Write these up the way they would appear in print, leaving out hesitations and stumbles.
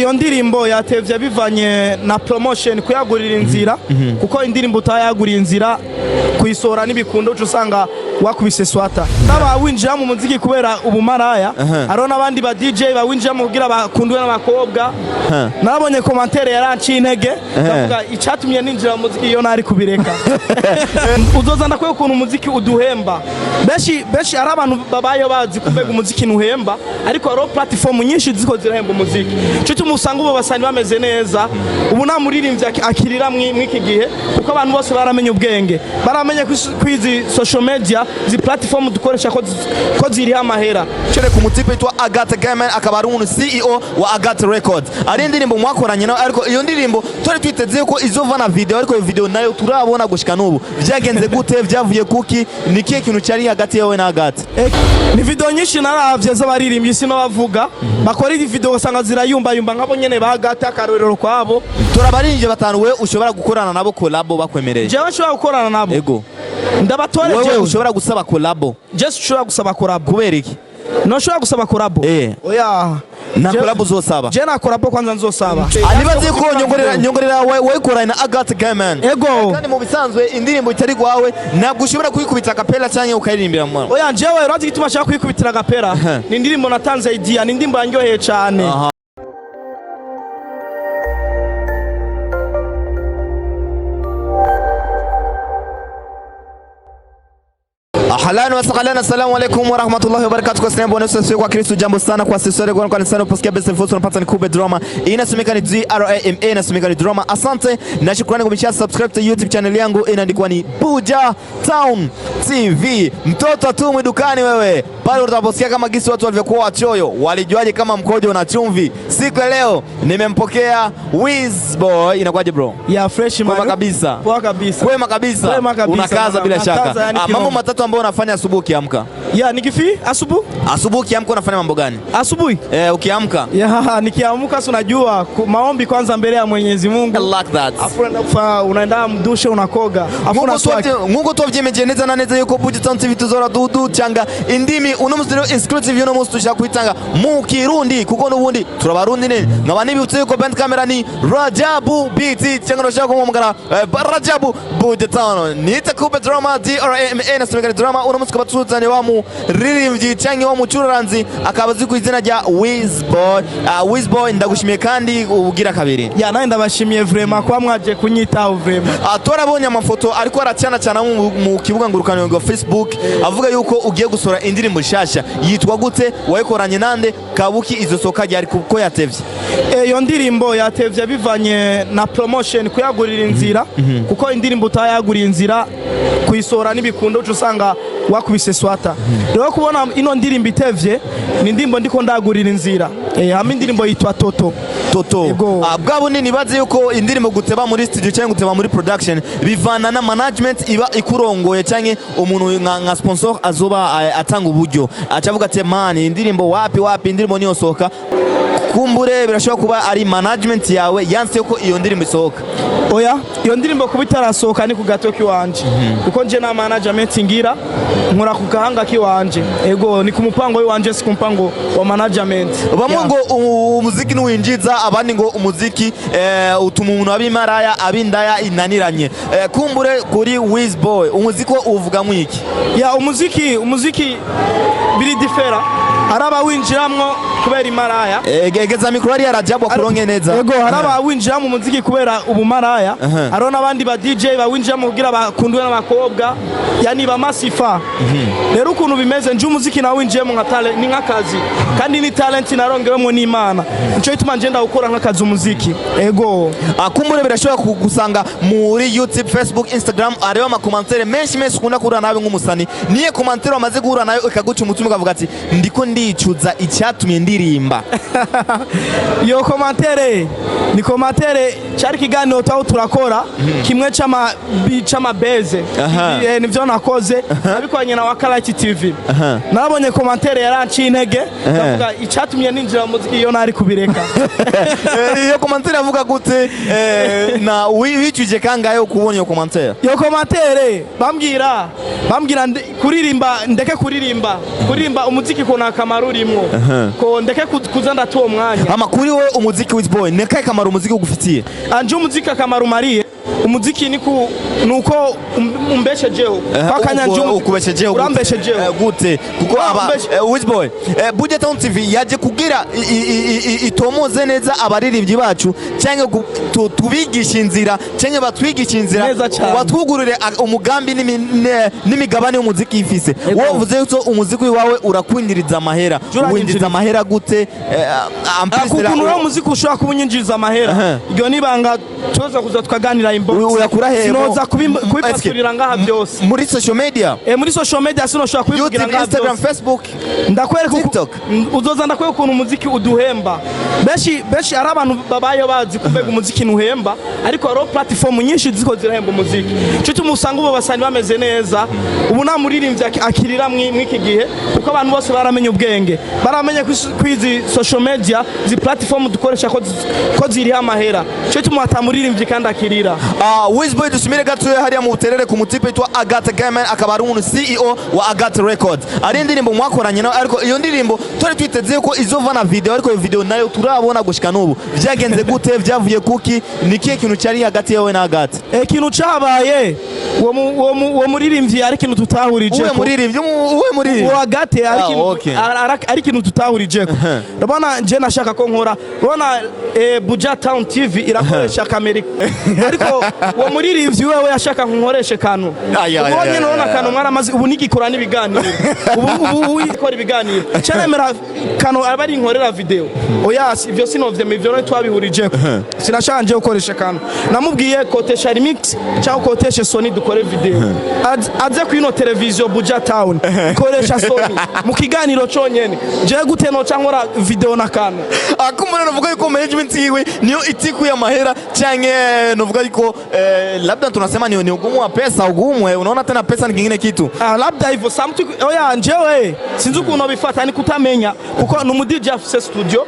iyo ndirimbo yatevye bivanye na promotion kuyagurira inzira kuko indirimbo utayagurira inzira kuyisora n'ibikundo cyo usanga wakubise swata naba winjira mu muziki kubera ubumaraya aro nabandi ba DJ bawinjira mu kugira bakundwe n'abakobwa nabonye commentaire yaranci intege bavuga icatumye ninjira mu muziki iyo nari kubireka uzozana ko ukuntu umuziki uduhemba beshi ari abantu babaye bazi kubega umuziki nuhemba ariko aro platform nyinshi ziko zirahemba umuziki cyo tumusanga ubo basani bameze neza ubu na muririmbyi akirira mwiki gihe kuko abantu bose baramenye ubwenge baramenye kwizi social media zi platform dukoresha ko ziri amahera chere ku mutipe yitwa Agathe Gamen akaba ari umuntu CEO wa Agathe Records ari indirimbo mwakoranye nawe ariko iyo ndirimbo twari twiteze ko izova na video ariko iyo video nayo turabona gushika nubu vyagenze gute vyavuye kuki nikiye kintu cyari hagati yawe na Agathe ni video nyinshi naravye z'abaririmbyi sino bavuga bakora iyi video usanga zirayumba nkabo nyene ba Agathe akarorero kwabo turabaririmbye batanu we ushobora gukorana nabo collab bakwemereye jewe nshobora gukorana nabo ego ndabatore jewe ushobora gusaba collab just ushobora gusaba collab kubera iki no ushobora gusaba collab oya na collab uzosaba je na collab kwanza nzosaba anibaze ko nyongorera we korana na Agathe Gamen ego kandi mu bisanzwe indirimbo itari gwawe nabwo ushobora kuyikubita kapela cyangwa ukayirimbira mu mwana oya jewe urazi gituma ashaka kuyikubitira kapela ni indirimbo natanze idea ni indirimbo yanyoheye cyane Ahlan wa sahlan, assalamu alaykum wa rahmatullahi wa barakatuh. Kwa sababu sisi kwa Kristo jambo sana kwa sisi sote kwa sana posikia best info tunapata ni Kumbe drama. Inasemeka ni WIZ inasemeka ni drama. Asante na shukrani kwa mshia subscribe to YouTube channel yangu inaandikwa ni Buja Town TV. Mtoto tu mwidukani wewe. Pale utaposikia kama gisi watu walivyokuwa wachoyo. Walijuaje kama mkojo una chumvi? Siku leo nimempokea WIZ Boy. Inakuwaje bro? Ya fresh man. Poa kabisa. Poa kabisa. Kwema kabisa. Unakaza bila shaka. Mambo matatu ambayo unafanya asubuhi ukiamka? Ya nikifi asubuhi? Asubuhi ukiamka unafanya mambo gani? Asubuhi? Ukiamka? Ya nikiamka si unajua maombi kwanza mbele ya Mwenyezi Mungu. I like that. Afu unaenda mdushe unakoga. Afu unaswaki. Mungu tuvyemejeneza na neza yuko Buja Town TV tuzora dudu changa indimi uno musiro exclusive yuno mustusha kuitanga mu Kirundi kuko nubundi turabarundi ne nkabani bibutse yuko band camera ni Rajabu BT changa no shako mumugara Rajabu Buja Town nita Kumbe drama DRMA na semeka drama uno musika batuzane wa mu ririmbyi cyangwa wa mu curanzi akabazi ku izina rya WIZ Boy. WIZ Boy ndagushimiye kandi ubugira kabiri. Ya nawe ndabashimiye vraiment kwa mwaje kunyitaho vraiment. Turabonye amafoto ariko aracyana cyane mu kibuga ngurukano ngo Facebook avuga yuko ugiye gusora indirimbo shasha yitwa gute wayikoranye nande kabuki izosoka ryari kuko yatevye iyo ndirimbo yatevye bivanye na promotion kuyagurira inzira kuko indirimbo utayagurira inzira kuyisora n'ibikundo cyo usanga wakubise swata rero kubona ino ndirimbo itevye ni ndimbo ndiko ndagurira inzira hamwe indirimbo yitwa Toto bwabo nini baze yuko indirimbo guteba muri studio cyangwa guteba muri production bivana na management iba ikurongoye cyangwa umuntu nka sponsor azoba atanga uburyo acavuga ati man indirimbo wapi indirimbo niyo soka kumbure birashobora kuba ari management yawe yanse ko iyo ndirimbo isohoka oya iyo ndirimbo kubitarasohoka ni kugatoki wanje kuko nje na management ngira nkora kugahanga kiwanje ego ni kumupango wanje si kumpango wa management bamwe ngo umuziki nuwinjiza abandi ngo umuziki utuma umuntu abimaraya abindaya inaniranye kumbure kuri WIZ Boy umuziki uvuga mwiki ya umuziki biri differa haraba winjiramwo kubera imaraya egeza mikro ari Rajabu akuronke neza ego haraba winjira mu muziki kubera ubumaraya aro nabandi ba DJ bawinjira mu kugira bakundwe n'abakobwa yani ba masifa rero ukuntu bimeze nje umuziki na winjiye mu ngatale ni nkakazi kandi ni talent narongewemo n'Imana nico ituma ngenda gukora nkakazi umuziki ego akumbure birashobora kugusanga muri YouTube Facebook Instagram ariyo amakomantere menshi ukunda kurana nabe nk'umusani niye komantere amaze guhura nayo ikaguca umutima ukavuga ati ndiko ndicuza icyatumye ndirimba yo komantere ni komantere cyari kiganiro taho turakora kimwe chama beze nivyo nakoze nabikwanye na Wakalaki TV nabonye komantere yaranci intege ndavuga icyatumye ninjira mu muziki iyo nari kubireka iyo komantere avuga gute na wicuje kangayo kubona iyo komantere bambwira kuririmba ndeke kuririmba umuziki kona akamaro urimo ko ndeke kuza ndatuwo mwanya amakuri we umuziki WIZ BOY nekaye kamaro umuziki ugufitiye anje umuziki akamaro mariye umuziki nuko umbeshejeho pakanya njumu ukubeshejeho urambeshejeho gute kuko aba WIZ BOY Budget Town TV yaje kugira itomoze neza abaririmbyi bacu cyangwa tubigisha inzira cyangwa batwigisha inzira batwugurure umugambi n'imigabane y'umuziki ifise wowe uvuze ko umuziki wawe urakwinjiriza amahera winjiriza amahera gute amplisera kuko umuziki ushaka kubunyinjiriza amahera iryo nibanga tuza kuza tukaganira uyakura he sinoza kubipasurira ngaha byose muri social media muri social media sinoshaka kubivugira ngaha Instagram Facebook ndakwereka TikTok uzoza ndakwereka ukuntu umuziki uduhemba beshi ari abantu babayo bazi kubega umuziki nuhemba ariko aro platform nyinshi ziko zirahemba umuziki cyo tumusanga ubo basani bameze neza ubu na muririmbyi akirira mwiki gihe kuko abantu bose baramenye ubwenge baramenye kwizi social media zi platform dukoresha ko ziri amahera cyo tumwata muririmbyi kandi akirira WIZ BOY dusumire gatuye hariya mu buterere ku mutipe yitwa Agathe Gamer akaba ari umuntu CEO wa Agathe Records ari indirimbo mwakoranye nawe ariko iyo ndirimbo tore twiteze ko izova na video ariko iyo video nayo turabona gushika n'ubu byagenze gute byavuye kuki nikiye kintu cyari hagati yawe na Agathe kintu cabaye uwo muririmbyi ari kintu tutahurije uwe muririmbyi uwo Agathe ari kintu tutahurije urabona nje nashaka ko nkora urabona Budget Town TV irakoresha kamera ariko uwo muririmbyi wewe yashaka nkoreshe kantu ubonye none kantu mwaramazi ubu nigikora n'ibiganiro ubu ikora ibiganiro cyaremera kantu abari nkorera video oya ivyo sinovye mivyo twabihurije sinashanje ukoresha kantu namubwiye kotesha remix cyangwa kotesha Sony dukore video aze kwino televiziyo Budget Town koresha Sony mu kiganiro cyonyene je gute no cyangwa video na kantu akumana navuga yuko management yiwe niyo itikuye amahera cyangwa novuga yuko labda tunasema ni ugumu wa pesa ugumwe unaona tena pesa ni kingine kitu labda hivyo samtu oya njewe sinzi ukuntu bifata ni kutamenya kuko no mu DJ afise studio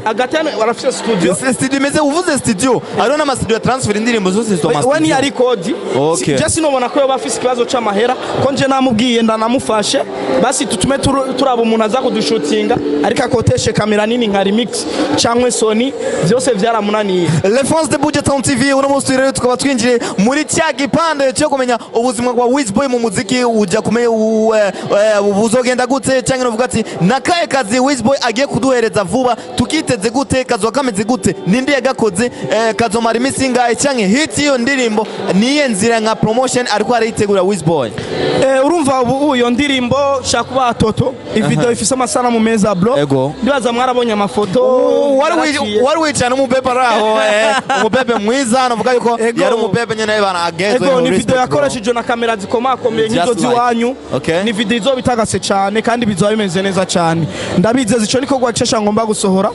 agatane warafise studio meze uvuze studio ariona ama studio transfer indirimbo zose zo master wani ya record je sinobona ko bafise kibazo c'amahera ko nje namubwiye ndanamufashe basi tutume turaba umuntu aza kudushutinga ariko akoteshe kamera nini nka remix cyangwa Sony byose byaramunaniye Les fans de Budget Town TV uno munsi rero tukaba twinjiye muri cya gipande cyo kumenya ubuzima bwa WIZ BOY mu muziki ujya kumenya buzogenda gute cyangwa novuga ati nakaye kazi WIZ BOY agiye kuduhereza vuba tukiteze gute kazo kameze gute nindi yagakoze kazomara imisinga cyangwa hit iyo ndirimbo niye nzira nka promotion ariko aritegura WIZ BOY urumva ubu iyo ndirimbo shakuba toto ivideo ifise amasana mu meza bro ndibaza mwarabonye amafoto wari wicana umubebe raho umubebe mwiza navuga yuko yari umubebe nyene bana ageze ni video yakoresheje na kamera zikomakomeye nk'izo ziwanyu ni video izo bitagase cyane kandi bizoba bimeze neza cyane ndabizeza ico niko gwacesha ngomba gusohora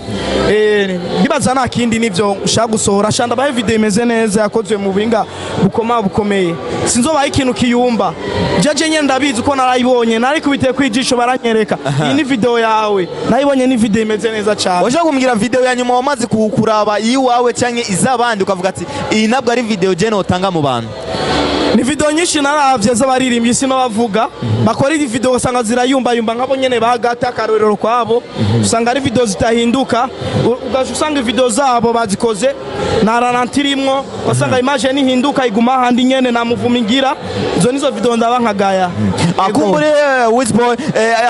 ndibaza nta kindi nivyo ushaka gusohora shanda bahe video imeze neza yakozwe mu binga bukomeye sinzobaye ikintu kiyumba jeje nyene ndabizi uko narayibonye nari kubiteye kwijisho baranyereka iyi ni video yawe nayibonye ni video imeze neza cyane washaka kumbwira video ya nyuma wamaze kuraba yiwawe cyangwa izabandi ukavuga ati iyi nabwo ari video je notanga mu bantu ni video nyinshi naravye z'abaririmbyi sino bavuga bakora iyi video usanga zirayumba nkabo nyene bagata akarorero kwabo usanga ari video zitahinduka ugasanga video zabo bazikoze naranantirimwo usanga image nihinduka iguma handi nyene namuvumingira izo nizo video ndabankagaya akumbure WIZ BOY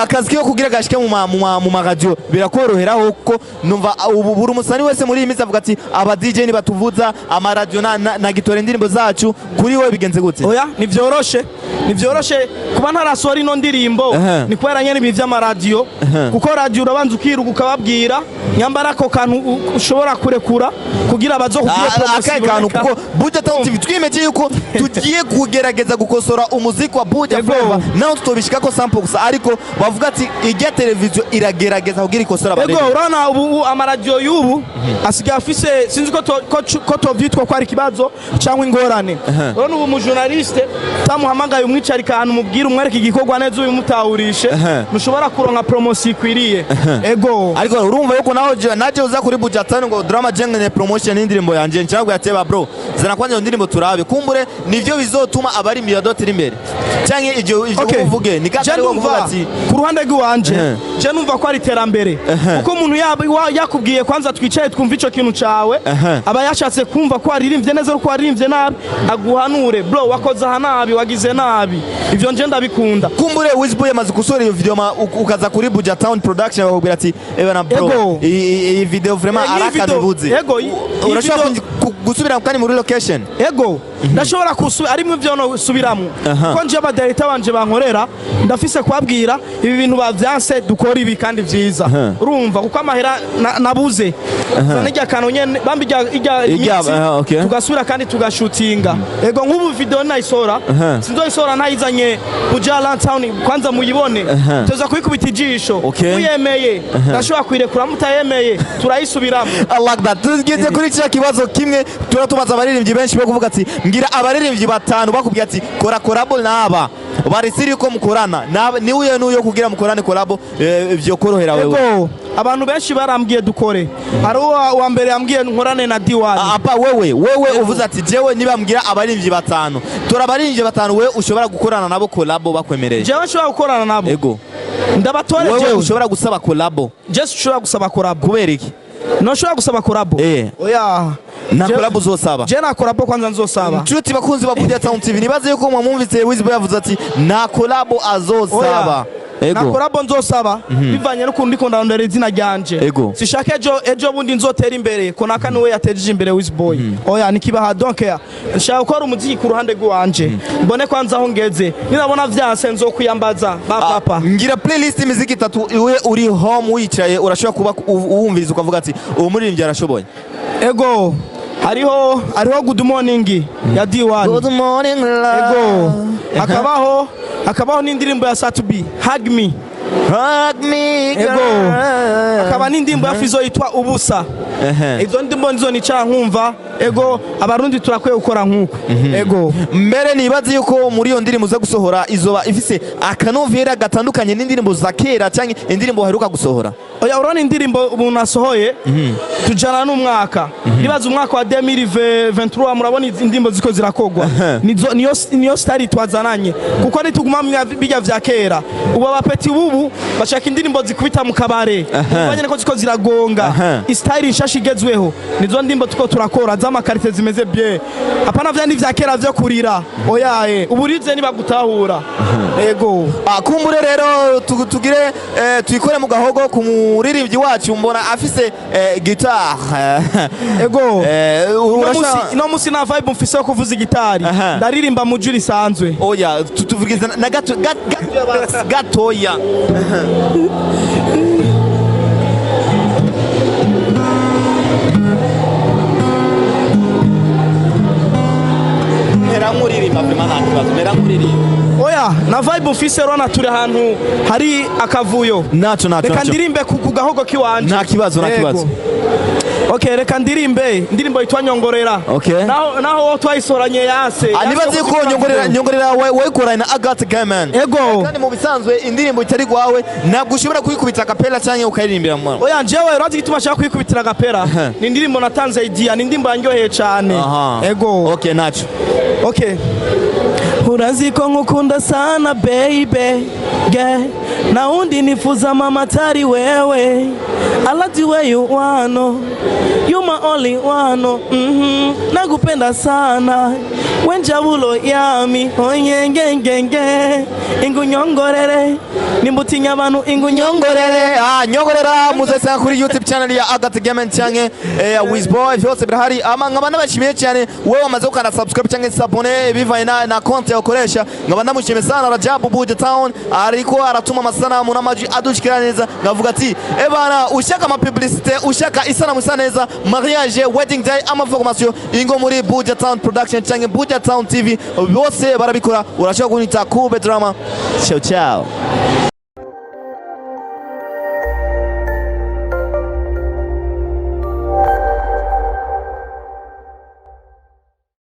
akazi kiyo kugira gashike mu radio birakoroheraho kuko numva buri musani wese muri imizi avuga ati aba DJ ni batuvuza ama radio na gitore indirimbo zacu kuri we bigenze gute oya nivyoroshe kuba ntarasora ino ndirimbo ni kubera nyene ibi vy'amaradio kuko radio urabanza ukiruka ukababwira nyambara ko kantu ushobora kurekura kugira bazokugiye promotion kantu kuko Budget Town TV twimeje yuko tugiye kugerageza gukosora umuziki wa Budget Flavor naho tutobishika ko sample gusa ariko bavuga ati ijya televiziyo iragerageza kugira ikosora abadege urana ubu amaradio y'ubu asigaye afise sinzi ko to vyitwa ko ari kibazo cyangwa ingorane urana ubu mujuna journaliste tamuhamagaye umwicarika ahantu mubwira umwereka igikorwa neza ubimutahurishe mushobora kuronka promotion ikwiriye ego ariko urumva yuko naje uza kuri budget ngo drama jengene promotion y'indirimbo yanje ncyabwo yateba bro zana kwanje indirimbo turabe kumbure nivyo bizotuma abari miyadotira imbere cyangwa ivyo uvuge ni gatari wo kuvuga ati ku ruhande rw'iwanje je numva ko ari terambere kuko umuntu yakubwiye kwanza twicaye twumva ico kintu cawe aba yashatse kumva ko aririmbye neza ko aririmbye nabi aguhanure bro wakoze nabi wagize nabi ivyo nje ndabikunda kumbure WIZ BOY amaze gusora iyo video ukaza kuri Budget Town Production bakubwira ati ebana bro iyi video vraiment arakabivuze urashobora gusubira kandi muri location ego ndashobora kusubira ari mu byo no subiramo ko nje abadirector banje bankorera ndafise kwabwira ibi bintu bavyanse dukora ibi kandi vyiza urumva kuko amahera nabuze zanijya kantu nyene bambi tugasubira kandi tugashutinga ego nk'ubu video nayisora sinzoyisora ntayizanye Bujala Town kwanza muyibone tuza kubikubita ijisho uyemeye ndashobora kwirekura mutayemeye turayisubiramo I like that tuzigeze kuri cya kibazo kimwe turatubaza abaririmbyi benshi bo kuvuga ati ngira abaririmbyi batanu bakubwiye ati kora collabo naba bari siri ko mukorana ni uye nuyo kugira mukorane collabo byo korohera wewe abantu benshi barambwiye dukore ari wa mbere yambwiye nkorane na Diwali apa wewe uvuze ati jewe niba mbwira abaririmbyi batanu tora abaririmbyi batanu we ushobora gukorana nabo collabo bakwemereye jewe nshobora gukorana nabo ego ndabatore jewe wewe ushobora gusaba collabo just ushobora gusaba collabo kubera iki no ushobora gusaba collabo oya na collabo uzosaba je na collabo kwanza nzosaba nshuti bakunzi ba Budget Town TV nibaze yuko mwumvise WIZ BOY yavuze ati na collabo azosaba na collabo nzosaba bivanye no kundi ndondera izina ryanje sishaka ejo bundi nzotera imbere ko nakane we yatejeje imbere WIZ BOY oya nikibaha donc ya nshaka gukora umuziki ku ruhande rwanje mbone kwanza aho ngeze ninabona vyanse nzokwiyambaza ba papa ngira playlist imiziki 3 iwe uri home wicaye urashobora kuba uwumviriza ukavuga ati uwo muririmbyi arashoboye ego hariho good morning ya Diwali good morning ego akabaho n'indirimbo ya Satubi hug me ego akaba n'indirimbo ya Fizo yitwa ubusa izo ndimbo nizo nicara nkumva ego abarundi turakwiye gukora nkuko ego mbere nibaze yuko muri iyo ndirimbo za gusohora izoba ifise akanovera gatandukanye n'indirimbo za kera cyangwa indirimbo haruka gusohora oya urona indirimbo umuntu asohoye tujana n'umwaka nibaze umwaka wa 2023 murabona indirimbo ziko zirakogwa niyo style twazananye kuko nituguma bijya vya kera ubu abapeti bubu bashaka indirimbo zikubita mu kabare ubanye nako ziko ziragonga style inshashi igezweho nizo ndimbo tuko turakora zama karite zimeze bien apana vyandi vya kera vyo kurira oya uburize niba gutahura ego kumbure rero tugire tuyikore mu gahogo ku muririmbyi wacu mbona afise guitar ego no musi na vibe mfise yo kuvuza gitari ndaririmba mu juri sanzwe oya tuvugiza na gatoya oya na vibe mfise rona turi ahantu hari akavuyo naco reka ndirimbe ku gahogo kiwanje nta kibazo okay reka ndirimbe indirimbo yitwa nyongorera naho twayisoranye yase nibaze ko nyongorera wayikora na Agathe Gaman ego kandi mu bisanzwe indirimbo itari gwawe ntabwo ushobora kuyikubita kapela cyangwa ukayirimbira mu oya njewe urazi gituma nshaka kuyikubitira kapela ni indirimbo natanze idea ni indirimbo yanyoheye cyane ego okay naco urazi ko nkukunda sana baby na undi nifuza mama tari wewe I like the way you wano you my only one nagupenda sana wenjabulo yami onyengengenge ingunyongorere nimbutinya abantu ingunyongorere nyongorera muzesa kuri YouTube channel ya Agathe Gaman cyane WIZ BOY vyose birahari nkaba nabashimiye cyane wewe wamaze ukana subscribe cyane sabone bivanye na konti ukoresha nkaba ndamushimiye sana Rajabu Budget Town ariko aratuma amasanamu n'amaji adushikira neza ngavuga ati ebana ushaka ama publicité ushaka isana musaneza mariage wedding day ama formation ingo muri Budget Town Production cyane Budget Town TV bose barabikora urashaka kunita Kumbe drama ciao